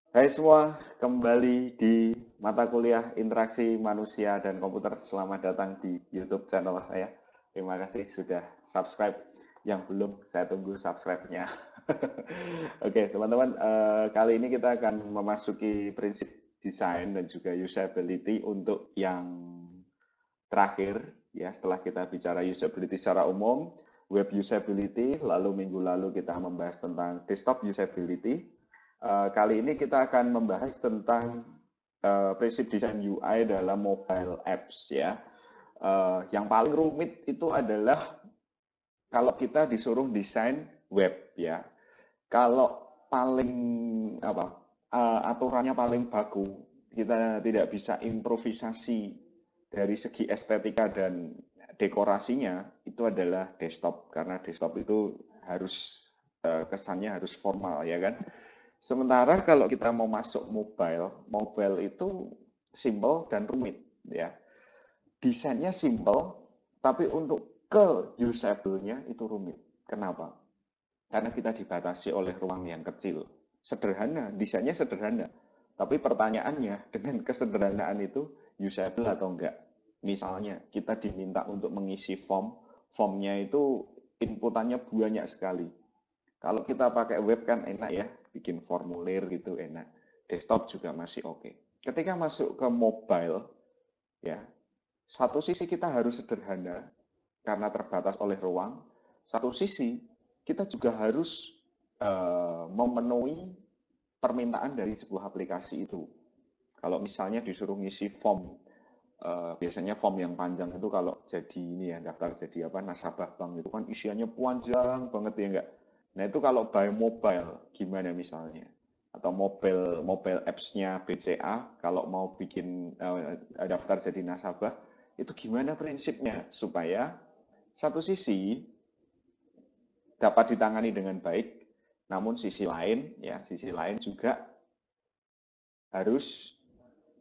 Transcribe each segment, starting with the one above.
Hai semua, kembali di mata kuliah Interaksi Manusia dan Komputer. Selamat datang di YouTube channel saya. Terima kasih sudah subscribe. Yang belum, saya tunggu subscribe-nya. Oke, teman-teman, kali ini kita akan memasuki prinsip desain dan juga usability untuk yang terakhir. Ya, setelah kita bicara usability secara umum, web usability, lalu minggu lalu kita membahas tentang desktop usability. Kali ini kita akan membahas tentang prinsip desain UI dalam mobile apps ya. Yang paling rumit itu adalah kalau kita disuruh desain web ya. Kalau paling apa aturannya paling baku, kita tidak bisa improvisasi dari segi estetika dan dekorasinya itu adalah desktop karena desktop itu harus kesannya harus formal ya kan. Sementara kalau kita mau masuk mobile, mobile itu simple dan rumit ya. Desainnya simple, tapi untuk ke usable-nya itu rumit. Kenapa? Karena kita dibatasi oleh ruang yang kecil. Sederhana, desainnya sederhana. Tapi pertanyaannya, dengan kesederhanaan itu usable atau enggak? Misalnya, kita diminta untuk mengisi form, formnya itu inputannya banyak sekali. Kalau kita pakai web kan enak ya, bikin formulir gitu enak. Desktop juga masih oke. Ketika masuk ke mobile, ya, satu sisi kita harus sederhana karena terbatas oleh ruang. Satu sisi kita juga harus memenuhi permintaan dari sebuah aplikasi itu. Kalau misalnya disuruh ngisi form, biasanya form yang panjang itu kalau jadi ini ya daftar jadi apa nasabah bank itu kan isiannya panjang banget ya enggak. Nah itu kalau by mobile gimana misalnya? Atau mobile mobile apps-nya BCA kalau mau bikin daftar jadi nasabah itu gimana prinsipnya supaya satu sisi dapat ditangani dengan baik, namun sisi lain ya sisi lain juga harus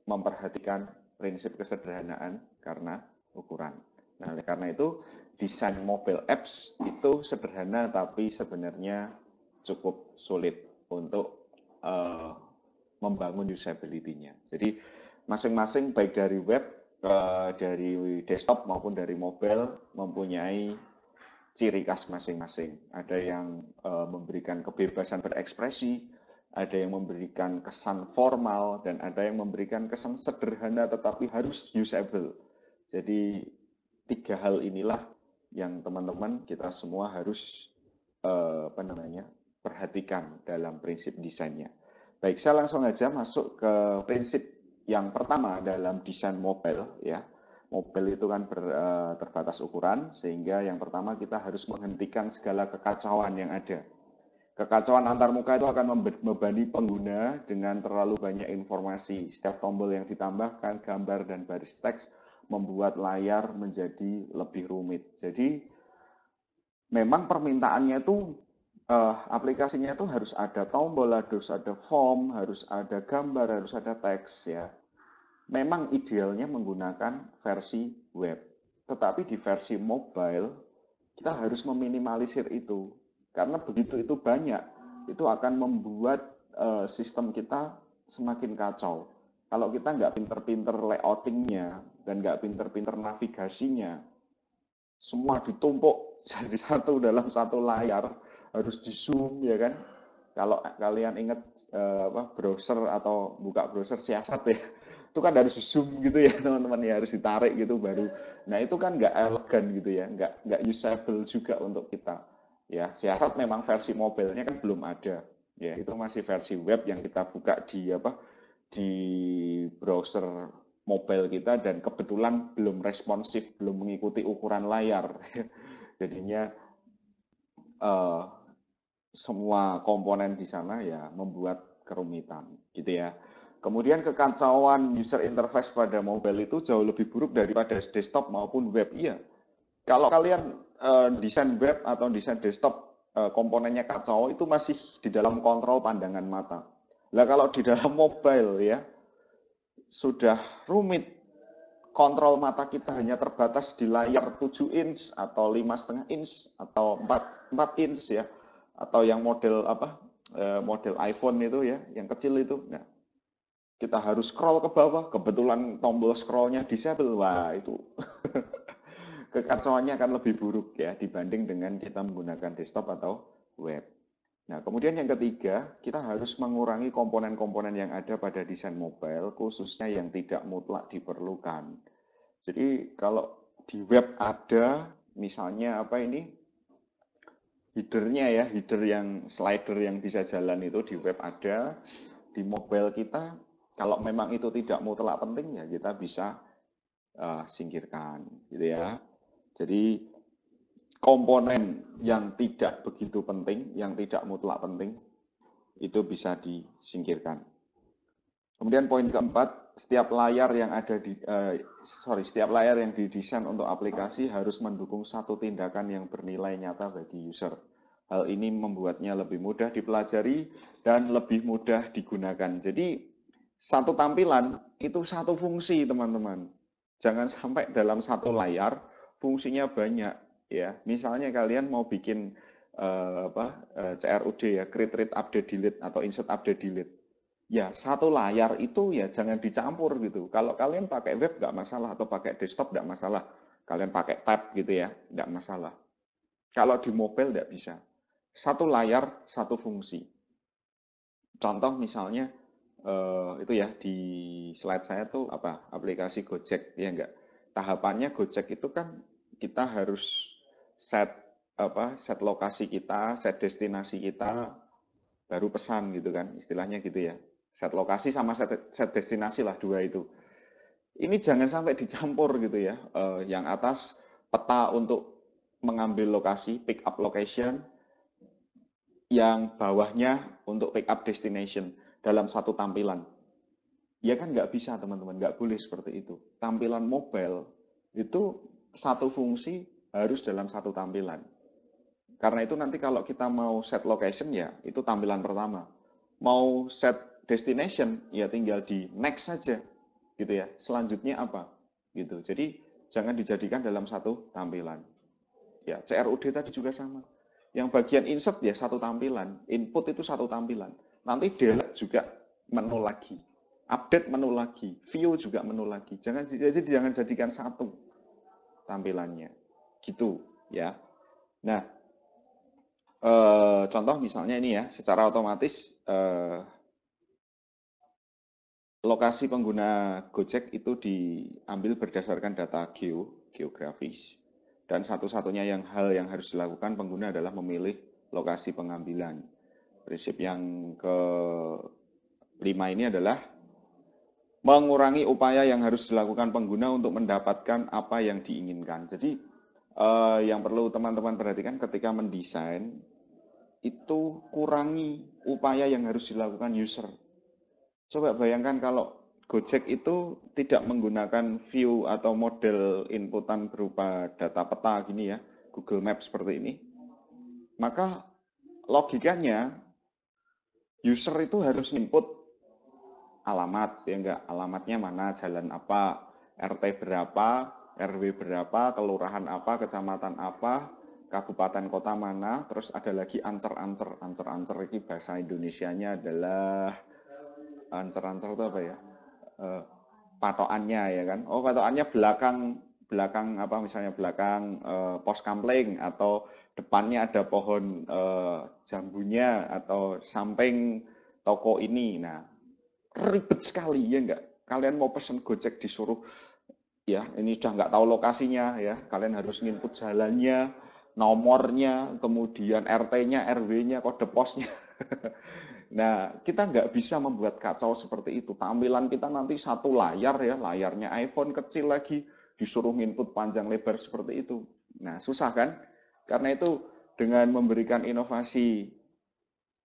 memperhatikan prinsip kesederhanaan karena ukuran. Nah, oleh karena itu desain mobile apps itu sederhana tapi sebenarnya cukup sulit untuk uh, membangun usability-nya. Jadi masing-masing baik dari web, dari desktop maupun dari mobile mempunyai ciri khas masing-masing. Ada yang memberikan kebebasan berekspresi, ada yang memberikan kesan formal, dan ada yang memberikan kesan sederhana tetapi harus usable. Jadi tiga hal inilah yang teman-teman kita semua harus apa namanya perhatikan dalam prinsip desainnya. Baik, saya langsung aja masuk ke prinsip yang pertama dalam desain mobile ya. Mobile itu kan terbatas ukuran, sehingga yang pertama kita harus menghentikan segala kekacauan yang ada. Kekacauan antarmuka itu akan membebani pengguna dengan terlalu banyak informasi. Setiap tombol yang ditambahkan, gambar dan baris teks membuat layar menjadi lebih rumit. Jadi memang permintaannya itu aplikasinya itu harus ada tombol, harus ada form, harus ada gambar, harus ada teks ya. Memang idealnya menggunakan versi web. Tetapi di versi mobile, kita harus meminimalisir itu. Karena begitu itu banyak, itu akan membuat sistem kita semakin kacau. Kalau kita nggak pinter-pinter layoutingnya dan nggak pinter-pinter navigasinya, semua ditumpuk jadi satu dalam satu layar, harus di zoom ya kan. Kalau kalian ingat browser atau buka browser siasat ya, itu kan harus di zoom gitu ya teman-teman ya, harus ditarik gitu baru. Nah itu kan nggak elegan gitu ya, nggak usable juga untuk kita. Ya siasat memang versi mobilenya kan belum ada. Ya itu masih versi web yang kita buka di di browser mobile kita dan kebetulan belum responsif, belum mengikuti ukuran layar. Jadinya eh, semua komponen di sana ya membuat kerumitan gitu ya. Kemudian kekacauan user interface pada mobile itu jauh lebih buruk daripada desktop maupun web. Iya. Kalau kalian desain web atau desain desktop komponennya kacau itu masih di dalam kontrol pandangan mata. Lah kalau di dalam mobile ya sudah rumit, kontrol mata kita hanya terbatas di layar 7 inch atau 5,5 inch atau 4 inch ya, atau yang model apa model iPhone itu ya, yang kecil itu. Nah, kita harus scroll ke bawah, kebetulan tombol scrollnya disable, wah itu kekacauannya akan lebih buruk ya dibanding dengan kita menggunakan desktop atau web. Nah, kemudian yang ketiga, kita harus mengurangi komponen-komponen yang ada pada desain mobile, khususnya yang tidak mutlak diperlukan. Jadi kalau di web ada, misalnya apa ini, headernya ya, header yang slider yang bisa jalan itu di web ada, di mobile kita, kalau memang itu tidak mutlak penting ya kita bisa singkirkan, gitu ya. Jadi komponen yang tidak begitu penting, yang tidak mutlak penting, itu bisa disingkirkan. Kemudian poin keempat, setiap layar yang ada setiap layar yang didesain untuk aplikasi harus mendukung satu tindakan yang bernilai nyata bagi user. Hal ini membuatnya lebih mudah dipelajari dan lebih mudah digunakan. Jadi satu tampilan itu satu fungsi, teman-teman. Jangan sampai dalam satu layar fungsinya banyak ya. Misalnya kalian mau bikin CRUD ya, create read update delete atau insert update delete. Ya, satu layar itu ya jangan dicampur gitu. Kalau kalian pakai web nggak masalah atau pakai desktop nggak masalah. Kalian pakai tab gitu ya, nggak masalah. Kalau di mobile nggak bisa. Satu layar, satu fungsi. Contoh misalnya itu ya di slide saya tuh apa aplikasi Gojek ya enggak. Tahapannya Gojek itu kan kita harus set set lokasi kita, set destinasi kita, baru pesan gitu kan, istilahnya gitu ya. Set lokasi sama set destinasi lah dua itu. Ini jangan sampai dicampur gitu ya. Yang atas peta untuk mengambil lokasi, pick up location, yang bawahnya untuk pick up destination dalam satu tampilan. Ya kan nggak bisa teman-teman, nggak boleh seperti itu. Tampilan mobile itu satu fungsi harus dalam satu tampilan. Karena itu nanti kalau kita mau set location ya itu tampilan pertama. Mau set destination ya tinggal di next saja gitu ya. Selanjutnya apa? Gitu. Jadi jangan dijadikan dalam satu tampilan. Ya, CRUD tadi juga sama. Yang bagian insert ya satu tampilan, input itu satu tampilan. Nanti delete juga menu lagi. Update menu lagi, view juga menu lagi. Jangan jadikan satu tampilannya. Gitu ya. Nah, contoh misalnya ini ya, secara otomatis lokasi pengguna Gojek itu diambil berdasarkan data geografis. Dan satu-satunya hal yang harus dilakukan pengguna adalah memilih lokasi pengambilan. Prinsip yang kelima ini adalah mengurangi upaya yang harus dilakukan pengguna untuk mendapatkan apa yang diinginkan. Jadi yang perlu teman-teman perhatikan ketika mendesain itu kurangi upaya yang harus dilakukan user. Coba bayangkan kalau Gojek itu tidak menggunakan view atau model inputan berupa data peta gini ya, Google Maps seperti ini. Maka logikanya user itu harus input alamat, ya enggak, alamatnya mana, jalan apa, RT berapa, RW berapa, kelurahan apa, kecamatan apa, kabupaten kota mana, terus ada lagi ancer-ancer. Ancer-ancer ini bahasa Indonesianya adalah ancer-ancer itu apa ya? Patokannya ya kan. Oh, patokannya belakang apa misalnya belakang pos kamling atau depannya ada pohon jambunya atau samping toko ini. Nah, ribet sekali ya enggak? Kalian mau pesen Gojek disuruh ya, ini sudah nggak tahu lokasinya ya. Kalian harus nginput jalannya, nomornya, kemudian RT-nya, RW-nya, kode posnya. Nah, kita nggak bisa membuat kacau seperti itu. Tampilan kita nanti satu layar ya, layarnya iPhone kecil lagi, disuruh input panjang lebar seperti itu. Nah, susah kan? Karena itu dengan memberikan inovasi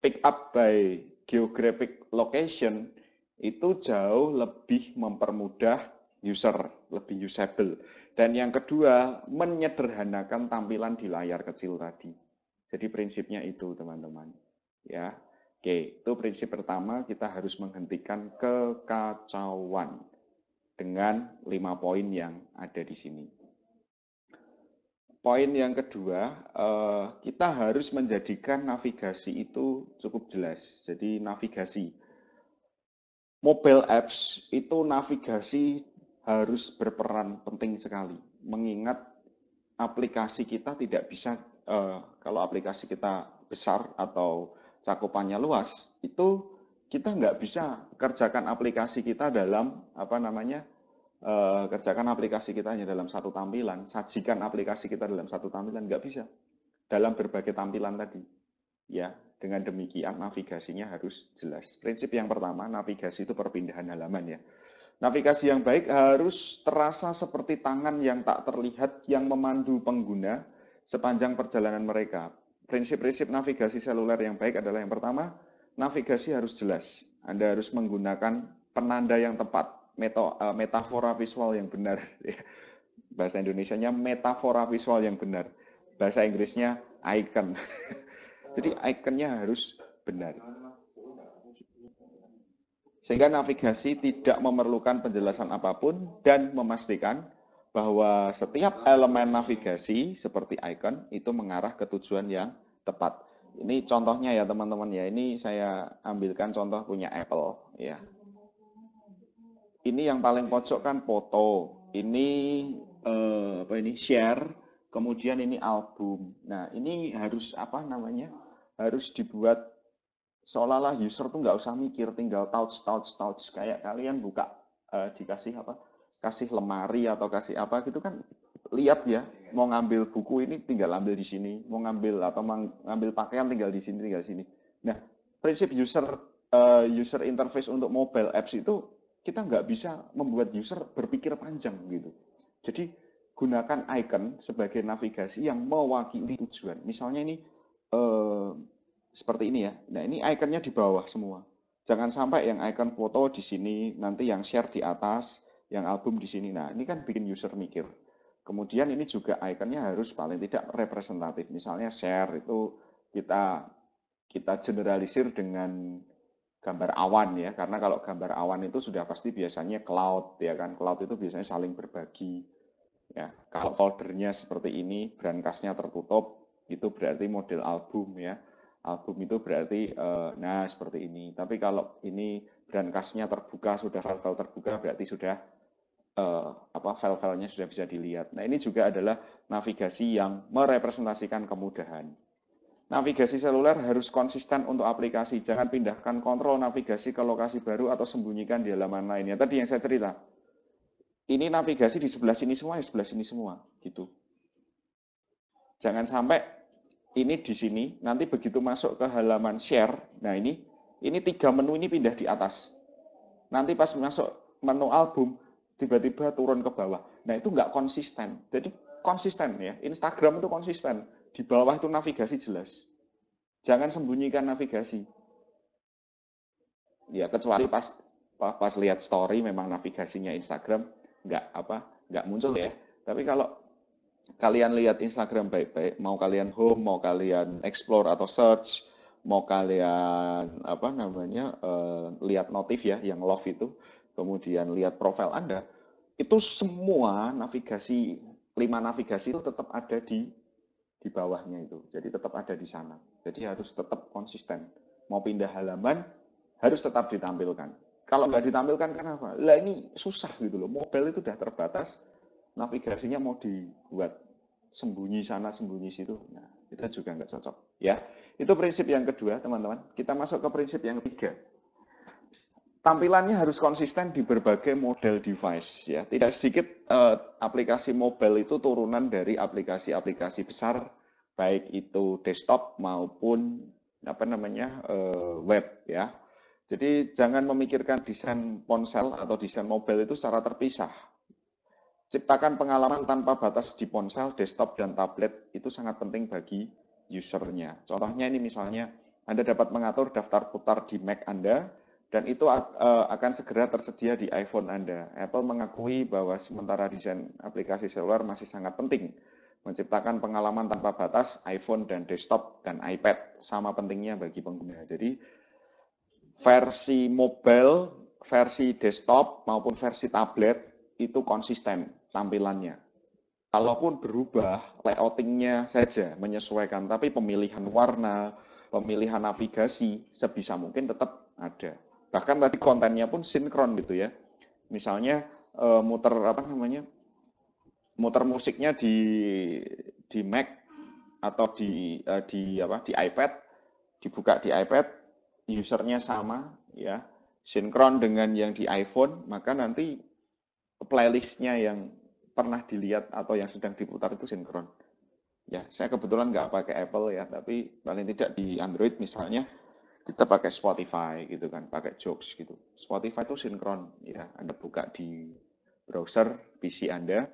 pick up by geographic location, itu jauh lebih mempermudah user, lebih usable. Dan yang kedua, menyederhanakan tampilan di layar kecil tadi. Jadi prinsipnya itu, teman-teman. Ya. Oke, itu prinsip pertama, kita harus menghentikan kekacauan dengan 5 poin yang ada di sini. Poin yang kedua, kita harus menjadikan navigasi itu cukup jelas. Jadi navigasi. Mobile apps itu navigasi harus berperan penting sekali. Mengingat aplikasi kita tidak bisa, kalau aplikasi kita besar atau cakupannya luas, itu kita nggak bisa kerjakan aplikasi kita dalam, apa namanya, kerjakan aplikasi kita hanya dalam satu tampilan, sajikan aplikasi kita dalam satu tampilan, nggak bisa. Dalam berbagai tampilan tadi. Ya, dengan demikian navigasinya harus jelas. Prinsip yang pertama, navigasi itu perpindahan halaman ya. Navigasi yang baik harus terasa seperti tangan yang tak terlihat yang memandu pengguna sepanjang perjalanan mereka. Prinsip-prinsip navigasi seluler yang baik adalah yang pertama, navigasi harus jelas. Anda harus menggunakan penanda yang tepat, metafora visual yang benar. Bahasa Indonesianya metafora visual yang benar. Bahasa Inggrisnya icon. Jadi ikonnya harus benar. Sehingga navigasi tidak memerlukan penjelasan apapun dan memastikan bahwa setiap elemen navigasi seperti icon itu mengarah ke tujuan yang tepat. Ini contohnya ya teman-teman ya. Ini saya ambilkan contoh punya Apple ya. Ini yang paling pojok kan foto. Ini apa ini share, kemudian ini album. Nah, ini harus apa namanya? Harus dibuat seolah-olah user tuh nggak usah mikir, tinggal touch kayak kalian buka dikasih apa, kasih lemari atau kasih apa gitu kan, lihat ya, mau ngambil buku ini tinggal ambil di sini, mau ngambil atau ngambil pakaian tinggal di sini, tinggal di sini. Nah, prinsip user interface untuk mobile apps itu kita nggak bisa membuat user berpikir panjang gitu. Jadi gunakan icon sebagai navigasi yang mewakili tujuan. Misalnya ini eh, seperti ini ya. Nah, ini ikonnya di bawah semua. Jangan sampai yang icon foto di sini, nanti yang share di atas, yang album di sini. Nah, ini kan bikin user mikir. Kemudian ini juga ikonnya harus paling tidak representatif. Misalnya share itu kita kita generalisir dengan gambar awan ya, karena kalau gambar awan itu sudah pasti biasanya cloud ya kan. Cloud itu biasanya saling berbagi ya. Kalau foldernya seperti ini, branchasnya tertutup, itu berarti model album ya. Album itu berarti nah seperti ini. Tapi kalau ini branchasnya terbuka, sudah file-file terbuka, berarti sudah apa file-filenya sudah bisa dilihat. Nah, ini juga adalah navigasi yang merepresentasikan kemudahan. Navigasi seluler harus konsisten untuk aplikasi. Jangan pindahkan kontrol navigasi ke lokasi baru atau sembunyikan di halaman lainnya. Tadi yang saya cerita, ini navigasi di sebelah sini semua, ya sebelah sini semua, gitu. Jangan sampai ini di sini, nanti begitu masuk ke halaman share, nah ini 3 menu ini pindah di atas. Nanti pas masuk menu album, tiba-tiba turun ke bawah. Nah, itu nggak konsisten. Jadi konsisten ya, Instagram itu konsisten. Di bawah itu navigasi jelas. Jangan sembunyikan navigasi. Ya, kecuali pas lihat story memang navigasinya Instagram nggak muncul ya. Tapi kalau kalian lihat Instagram baik-baik, mau kalian home, mau kalian explore atau search, mau kalian apa namanya lihat notif ya, yang love itu, kemudian lihat profil Anda, itu semua navigasi 5 navigasi itu tetap ada di bawahnya itu. Jadi tetap ada di sana. Jadi harus tetap konsisten. Mau pindah halaman harus tetap ditampilkan. Kalau nggak ditampilkan kenapa? Lah ini susah gitu loh. Mobile itu udah terbatas, navigasinya mau dibuat sembunyi sana, sembunyi situ. Nah, itu juga nggak cocok. Ya, itu prinsip yang kedua, teman-teman. Kita masuk ke prinsip yang ketiga. Tampilannya harus konsisten di berbagai model device. Ya, tidak sedikit aplikasi mobile itu turunan dari aplikasi-aplikasi besar, baik itu desktop maupun apa namanya web. Ya, jadi jangan memikirkan desain ponsel atau desain mobile itu secara terpisah. Ciptakan pengalaman tanpa batas di ponsel, desktop, dan tablet itu sangat penting bagi usernya. Contohnya ini misalnya, Anda dapat mengatur daftar putar di Mac Anda, dan itu akan segera tersedia di iPhone Anda. Apple mengakui bahwa sementara desain aplikasi seluler masih sangat penting. Menciptakan pengalaman tanpa batas, iPhone dan desktop dan iPad sama pentingnya bagi pengguna. Jadi versi mobile, versi desktop maupun versi tablet itu konsisten tampilannya. kalaupun berubah, layoutingnya saja menyesuaikan, tapi pemilihan warna, pemilihan navigasi, sebisa mungkin tetap ada. Bahkan tadi kontennya pun sinkron gitu ya. Misalnya muter apa namanya, muter musiknya di Mac atau di iPad, dibuka di iPad, usernya sama ya, sinkron dengan yang di iPhone, maka nanti playlistnya yang pernah dilihat atau yang sedang diputar itu sinkron. Ya, saya kebetulan nggak pakai Apple ya, tapi paling tidak di Android misalnya kita pakai Spotify gitu kan, pakai Joox gitu. Spotify itu sinkron ya, Anda buka di browser PC Anda,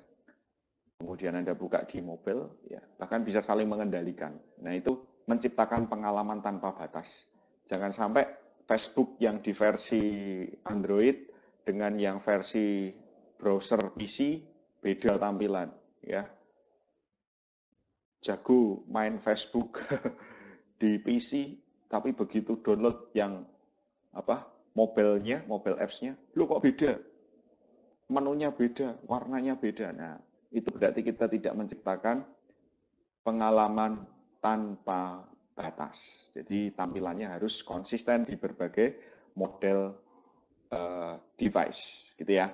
kemudian Anda buka di mobil, ya, bahkan bisa saling mengendalikan. Nah, itu menciptakan pengalaman tanpa batas. Jangan sampai Facebook yang di versi Android dengan yang versi browser PC beda tampilan, ya. Jago main Facebook di PC, tapi begitu download yang apa mobilenya, mobile apps-nya, lu kok beda? Menunya beda, warnanya beda. Nah, itu berarti kita tidak menciptakan pengalaman tanpa batas. Jadi tampilannya harus konsisten di berbagai model device, gitu ya.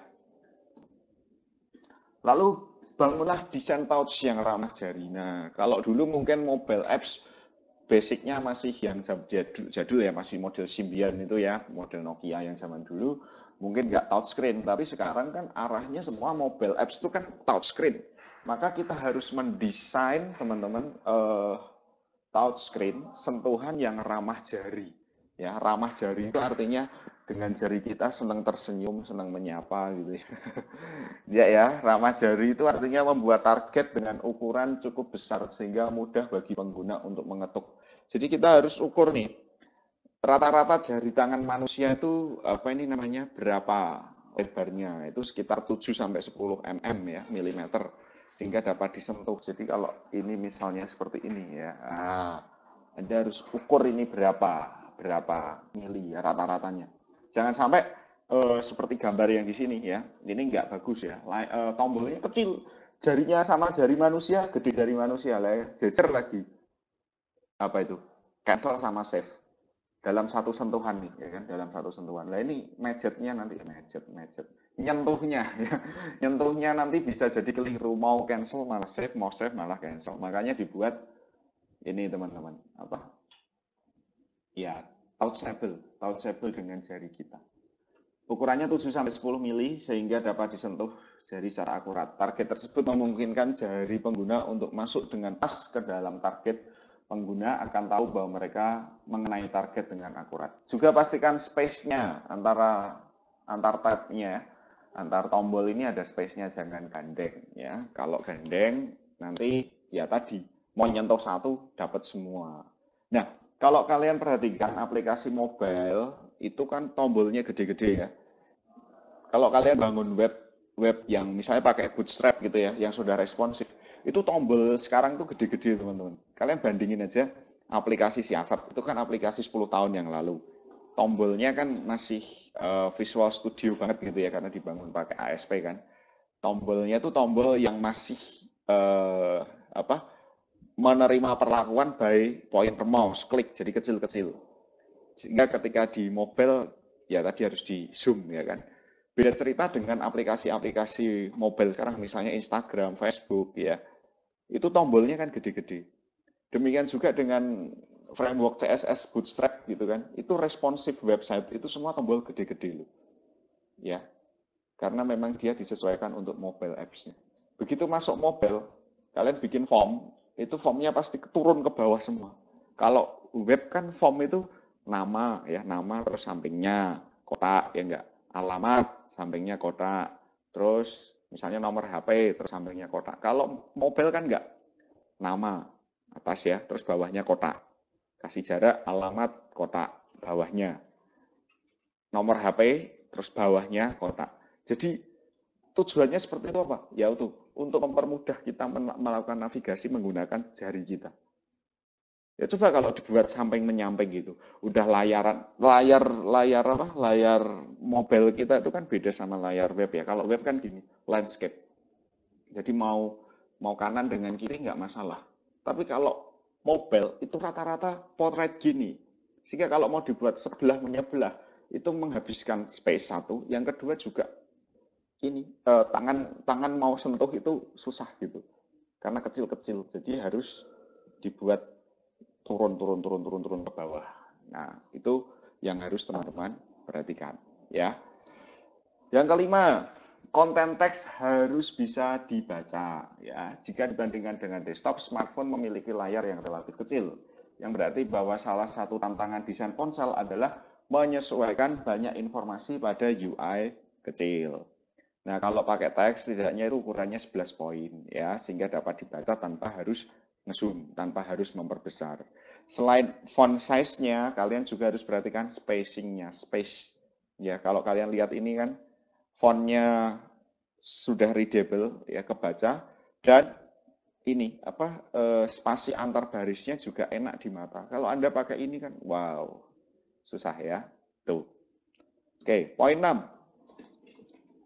Lalu bangunlah desain touch yang ramah jari. Nah, kalau dulu mungkin mobile apps basicnya masih yang jadul ya, masih model Symbian itu ya, model Nokia yang zaman dulu, mungkin nggak touchscreen, tapi sekarang kan arahnya semua mobile apps itu kan touchscreen. Maka kita harus mendesain teman-teman touchscreen sentuhan yang ramah jari. Ya, ramah jari itu artinya dengan jari kita senang tersenyum, senang menyapa gitu ya. Ya, ramah jari itu artinya membuat target dengan ukuran cukup besar sehingga mudah bagi pengguna untuk mengetuk. Jadi kita harus ukur nih, rata-rata jari tangan manusia itu apa ini namanya berapa lebarnya? Itu sekitar 7 sampai 10 mm ya, milimeter sehingga dapat disentuh. Jadi kalau ini misalnya seperti ini ya. Nah, Anda harus ukur ini berapa mili ya rata-ratanya. Jangan sampai seperti gambar yang di sini ya. Ini nggak bagus ya. Tombolnya kecil, jarinya sama jari manusia, gede jari manusia lah, jejer lagi. Apa itu? Cancel sama save dalam satu sentuhan nih, ya kan? Dalam satu sentuhan. Lah ini macetnya nanti macet. Nyentuhnya ya. Nyentuhnya nanti bisa jadi keliru, mau cancel malah save, mau save malah cancel. Makanya dibuat ini teman-teman, apa? Ya, touchable dengan jari kita. Ukurannya 7 sampai 10 mili sehingga dapat disentuh jari secara akurat. Target tersebut memungkinkan jari pengguna untuk masuk dengan pas ke dalam target. Pengguna akan tahu bahwa mereka mengenai target dengan akurat. Juga pastikan space-nya antar tab-nya, antar tombol ini ada space-nya, jangan gandeng ya. Kalau gandeng nanti ya tadi mau nyentuh satu dapat semua. Nah, kalau kalian perhatikan aplikasi mobile itu kan tombolnya gede-gede ya. Kalau kalian bangun web yang misalnya pakai Bootstrap gitu ya, yang sudah responsif, itu tombol sekarang tuh gede-gede teman-teman. Kalian bandingin aja aplikasi Siasat, itu kan aplikasi 10 tahun yang lalu. Tombolnya kan masih Visual Studio banget gitu ya, karena dibangun pakai ASP kan. Tombolnya tuh tombol yang masih eh, apa menerima perlakuan by pointer mouse, klik, jadi kecil-kecil. Sehingga ketika di mobile, ya tadi harus di zoom ya kan. Beda cerita dengan aplikasi-aplikasi mobile sekarang, misalnya Instagram, Facebook ya. Itu tombolnya kan gede-gede. Demikian juga dengan framework CSS Bootstrap gitu kan. Itu responsive website, itu semua tombol gede-gede loh. Ya, karena memang dia disesuaikan untuk mobile apps-nya. Begitu masuk mobile, kalian bikin form, itu formnya pasti turun ke bawah semua. Kalau web kan form itu nama ya, nama terus sampingnya kotak ya enggak, alamat sampingnya kotak, terus misalnya nomor HP terus sampingnya kotak. Kalau mobile kan enggak, nama atas ya, terus bawahnya kotak. Kasih jarak, alamat, kotak, bawahnya nomor HP, terus bawahnya kotak. Jadi tujuannya seperti itu apa? Ya untuk mempermudah kita melakukan navigasi menggunakan jari kita. Ya coba kalau dibuat samping menyamping gitu. Udah layar mobile kita itu kan beda sama layar web ya. Kalau web kan gini, landscape. Jadi mau mau kanan dengan kiri nggak masalah. Tapi kalau mobile itu rata-rata portrait gini. Sehingga kalau mau dibuat sebelah menyebelah, itu menghabiskan space satu. Yang kedua juga ini tangan mau sentuh itu susah gitu. Karena kecil-kecil. Jadi harus dibuat turun ke bawah. Nah, itu yang harus teman-teman perhatikan ya. Yang kelima, konten teks harus bisa dibaca ya. Jika dibandingkan dengan desktop, smartphone memiliki layar yang relatif kecil. Yang berarti bahwa salah satu tantangan desain ponsel adalah menyesuaikan banyak informasi pada UI kecil. Nah, kalau pakai teks setidaknya itu ukurannya 11 poin ya, sehingga dapat dibaca tanpa harus ngezoom, tanpa harus memperbesar. Selain font size-nya, kalian juga harus perhatikan spacing-nya, space. Ya, kalau kalian lihat ini kan fontnya sudah readable ya, kebaca, dan ini apa spasi antar barisnya juga enak di mata. Kalau Anda pakai ini kan wow, susah ya. Tuh. Oke, poin 6.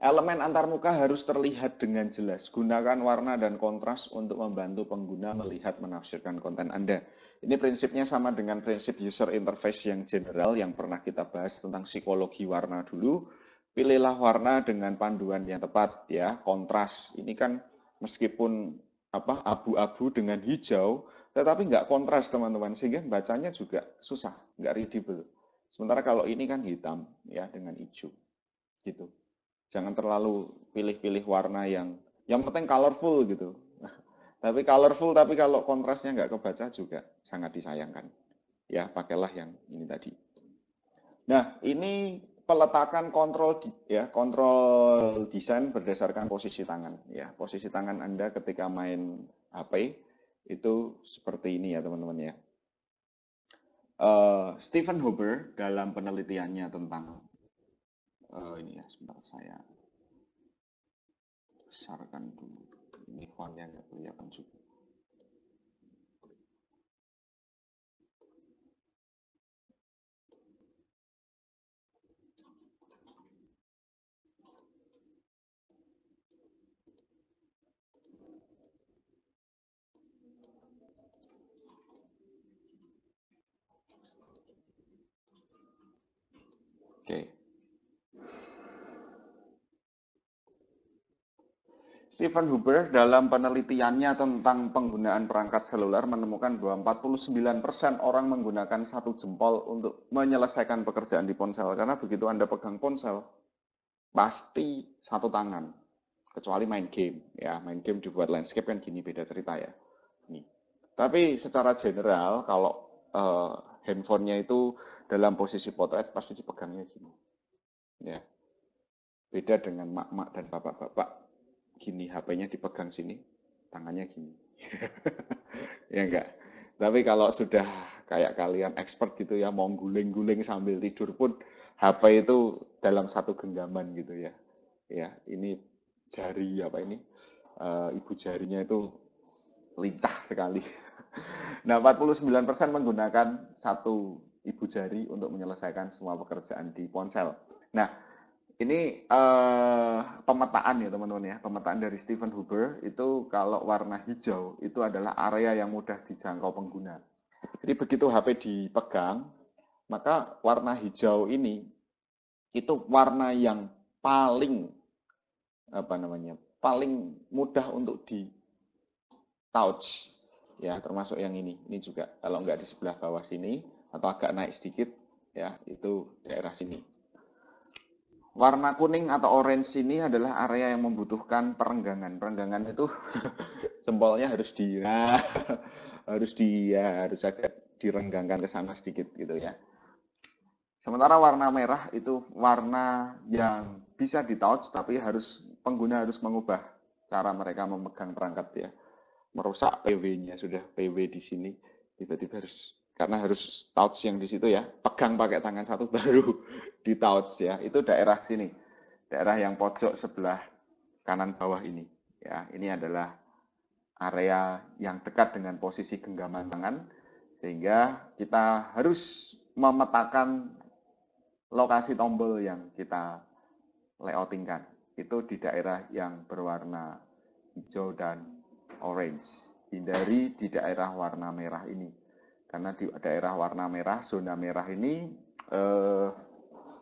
Elemen antarmuka harus terlihat dengan jelas. Gunakan warna dan kontras untuk membantu pengguna melihat menafsirkan konten Anda. Ini prinsipnya sama dengan prinsip user interface yang general yang pernah kita bahas tentang psikologi warna dulu. Pilihlah warna dengan panduan yang tepat ya, kontras. Ini kan meskipun abu-abu dengan hijau, tetapi nggak kontras teman-teman, sehingga bacanya juga susah, nggak readable. Sementara kalau ini kan hitam ya dengan hijau gitu. Jangan terlalu pilih-pilih warna yang penting colorful gitu. Tapi colorful tapi kalau kontrasnya nggak kebaca juga sangat disayangkan. Ya, pakailah yang ini tadi. Nah, ini peletakan kontrol desain berdasarkan posisi tangan ya. Posisi tangan Anda ketika main HP itu seperti ini ya, teman-teman ya. Stephen Huber dalam penelitiannya tentang ini ya, sebentar saya besarkan dulu. Ini fontnya nggak kelihatan juga. Oke. Stephen Huber dalam penelitiannya tentang penggunaan perangkat seluler menemukan bahwa 49% orang menggunakan satu jempol untuk menyelesaikan pekerjaan di ponsel. Karena begitu Anda pegang ponsel, pasti satu tangan. Kecuali main game. Ya, main game dibuat landscape kan gini, beda cerita ya. Nih. Tapi secara general, kalau handphonenya itu dalam posisi potret, pasti dipegangnya gini. Ya, beda dengan mak-mak dan bapak-bapak. Gini, HP-nya dipegang sini, tangannya gini. Ya enggak? Tapi kalau sudah kayak kalian expert gitu ya, mau guling-guling sambil tidur pun, HP itu dalam satu genggaman gitu ya. Ya, ini jari apa ini? Ibu jarinya itu lincah sekali. Nah, 49% menggunakan satu ibu jari untuk menyelesaikan semua pekerjaan di ponsel. Nah, ini pemetaan ya teman-teman ya, pemetaan dari Stephen Huber itu kalau warna hijau itu adalah area yang mudah dijangkau pengguna. Jadi begitu HP dipegang, maka warna hijau ini itu warna yang paling paling mudah untuk di touch ya, termasuk yang ini juga kalau nggak di sebelah bawah sini atau agak naik sedikit ya, itu daerah sini. Warna kuning atau orange ini adalah area yang membutuhkan perenggangan. Perenggangan itu jempolnya harus harus agak direnggangkan ke sana sedikit gitu ya. Sementara warna merah itu warna yang bisa di touch tapi pengguna harus mengubah cara mereka memegang perangkat ya. Merusak PW-nya, sudah PW di sini tiba-tiba karena harus touch yang di situ ya, pegang pakai tangan satu baru di touch ya. Itu daerah sini, daerah yang pojok sebelah kanan bawah ini ya. Ini adalah area yang dekat dengan posisi genggaman tangan, sehingga kita harus memetakan lokasi tombol yang kita layoutingkan. Itu di daerah yang berwarna hijau dan orange. Hindari di daerah warna merah ini. Karena di daerah warna merah, zona merah ini,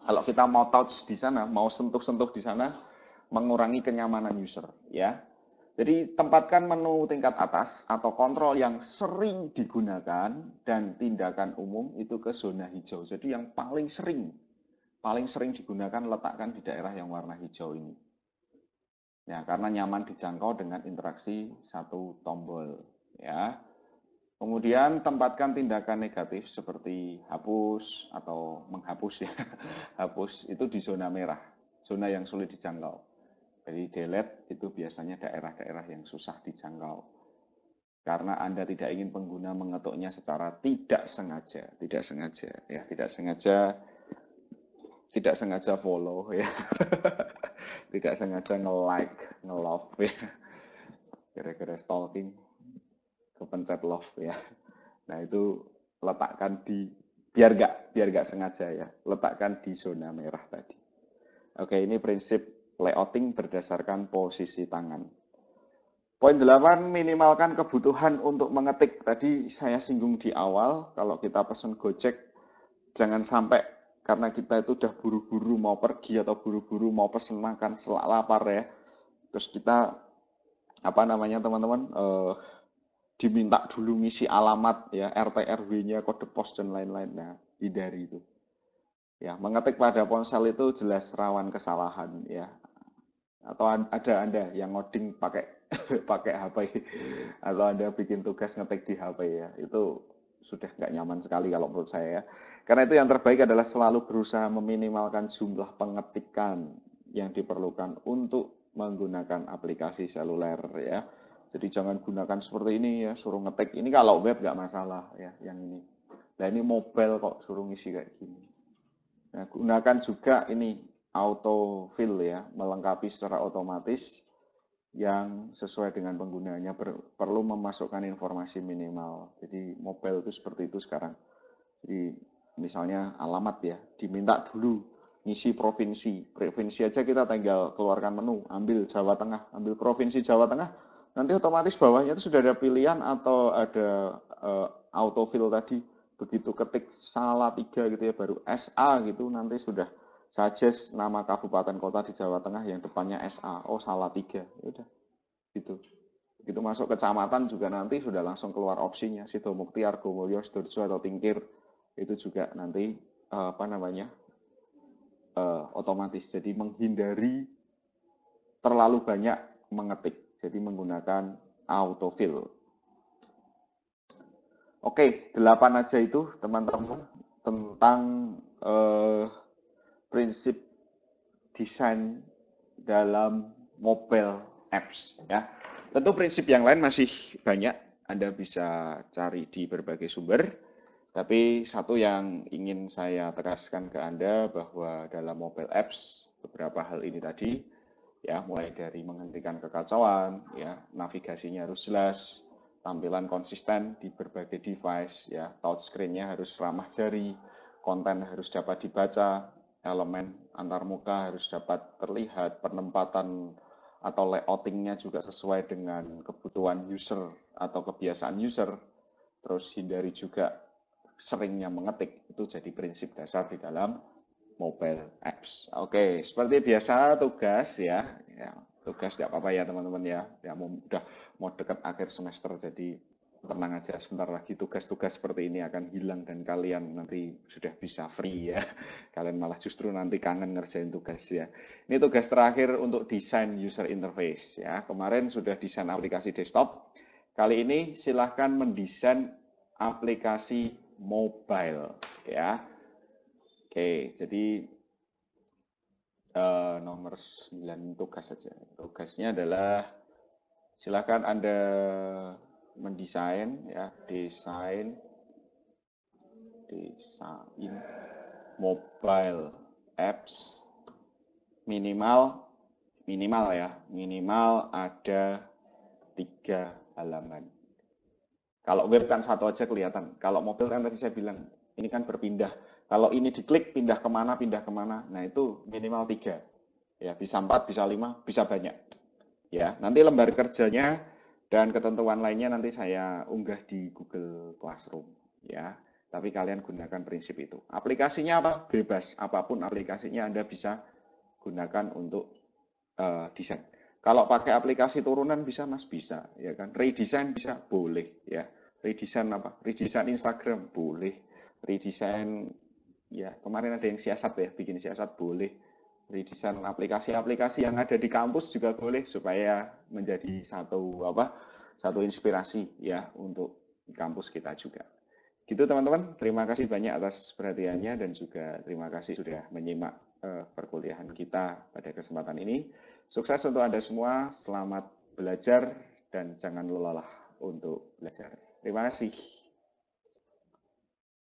kalau kita mau touch di sana, mau sentuh-sentuh di sana, mengurangi kenyamanan user, ya. Jadi tempatkan menu tingkat atas atau kontrol yang sering digunakan dan tindakan umum itu ke zona hijau. Jadi yang paling sering digunakan letakkan di daerah yang warna hijau ini. Ya, karena nyaman dijangkau dengan interaksi satu tombol, ya. Kemudian tempatkan tindakan negatif seperti hapus atau menghapus ya. Hapus itu di zona merah, zona yang sulit dijangkau. Jadi delete itu biasanya daerah-daerah yang susah dijangkau. Karena Anda tidak ingin pengguna mengetuknya secara tidak sengaja ya, tidak sengaja follow ya. Tidak sengaja nge-like, nge-love ya. Gara-gara stalking kepencet love ya. Nah, itu letakkan di biar gak sengaja ya, letakkan di zona merah tadi. Oke, ini prinsip layouting berdasarkan posisi tangan. Poin 8, minimalkan kebutuhan untuk mengetik. Tadi saya singgung di awal, kalau kita pesan Gojek, jangan sampai karena kita itu udah buru-buru mau pergi atau buru-buru mau pesan makan selak lapar ya. Terus kita, apa namanya teman-teman, diminta dulu ngisi alamat ya, RT RW-nya, kode pos dan lain-lain. Nah, hindari itu. Ya, mengetik pada ponsel itu jelas rawan kesalahan ya. Atau ada Anda yang ngoding pakai pakai HP atau Anda bikin tugas ngetik di HP ya. Itu sudah nggak nyaman sekali kalau menurut saya ya. Karena itu yang terbaik adalah selalu berusaha meminimalkan jumlah pengetikan yang diperlukan untuk menggunakan aplikasi seluler ya. Jadi jangan gunakan seperti ini ya, suruh ngetik. Ini kalau web nggak masalah ya, yang ini. Nah ini mobile kok suruh ngisi kayak gini. Nah, gunakan juga ini autofill ya, melengkapi secara otomatis yang sesuai dengan penggunanya, perlu memasukkan informasi minimal. Jadi mobile itu seperti itu sekarang. Jadi misalnya alamat ya, diminta dulu ngisi provinsi. Provinsi aja kita tinggal keluarkan menu, ambil Jawa Tengah, ambil provinsi Jawa Tengah, nanti otomatis bawahnya itu sudah ada pilihan atau ada autofill tadi. Begitu ketik salah 3 gitu ya, baru SA gitu, nanti sudah suggest nama kabupaten kota di Jawa Tengah yang depannya SA. Oh, salah 3. Ya udah, gitu. Begitu masuk kecamatan juga nanti sudah langsung keluar opsinya, Sidomukti, Argomulyo, Sidoarjo atau Tingkir. Itu juga nanti apa namanya? Otomatis. Jadi menghindari terlalu banyak mengetik. Jadi menggunakan autofill. Oke, 8 aja itu teman-teman tentang prinsip desain dalam mobile apps ya. Tentu prinsip yang lain masih banyak, Anda bisa cari di berbagai sumber. Tapi satu yang ingin saya tegaskan ke Anda bahwa dalam mobile apps beberapa hal ini tadi ya, mulai dari menghentikan kekacauan ya, navigasinya harus jelas, tampilan konsisten di berbagai device ya, touchscreen-nya harus ramah jari, konten harus dapat dibaca, elemen antarmuka harus dapat terlihat, penempatan atau layouting-nya juga sesuai dengan kebutuhan user atau kebiasaan user. Terus hindari juga seringnya mengetik, itu jadi prinsip dasar di dalam mobile apps. Oke, seperti biasa tugas ya, tugas tidak apa-apa ya teman-teman ya. Ya udah mau dekat akhir semester, jadi tenang aja, sebentar lagi tugas-tugas seperti ini akan hilang dan kalian nanti sudah bisa free ya. Kalian malah justru nanti kangen ngerjain tugas ya. Ini tugas terakhir untuk desain user interface ya. Kemarin sudah desain aplikasi desktop. Kali ini silahkan mendesain aplikasi mobile ya. Oke, jadi nomor 9 tugas saja. Tugasnya adalah silakan Anda mendesain ya, desain mobile apps minimal ada 3 halaman. Kalau web kan satu aja kelihatan. Kalau mobile kan tadi saya bilang ini kan berpindah. Kalau ini diklik pindah kemana. Nah itu minimal 3. Ya bisa 4, bisa 5, bisa banyak. Ya, nanti lembar kerjanya Dan ketentuan lainnya nanti saya unggah di Google Classroom ya. Tapi kalian gunakan prinsip itu. Aplikasinya apa? Bebas. Apapun aplikasinya Anda bisa gunakan untuk desain. Kalau pakai aplikasi turunan bisa Mas, bisa ya kan. Redesign bisa, boleh ya. Redesign apa? Redesign Instagram boleh. Redesign ya kemarin ada yang siasat ya, bikin siasat boleh. Redesign aplikasi-aplikasi yang ada di kampus juga boleh supaya menjadi satu inspirasi ya untuk kampus kita juga. Gitu teman-teman, terima kasih banyak atas perhatiannya dan juga terima kasih sudah menyimak perkuliahan kita pada kesempatan ini. Sukses untuk Anda semua, selamat belajar dan jangan lelah untuk belajar. Terima kasih.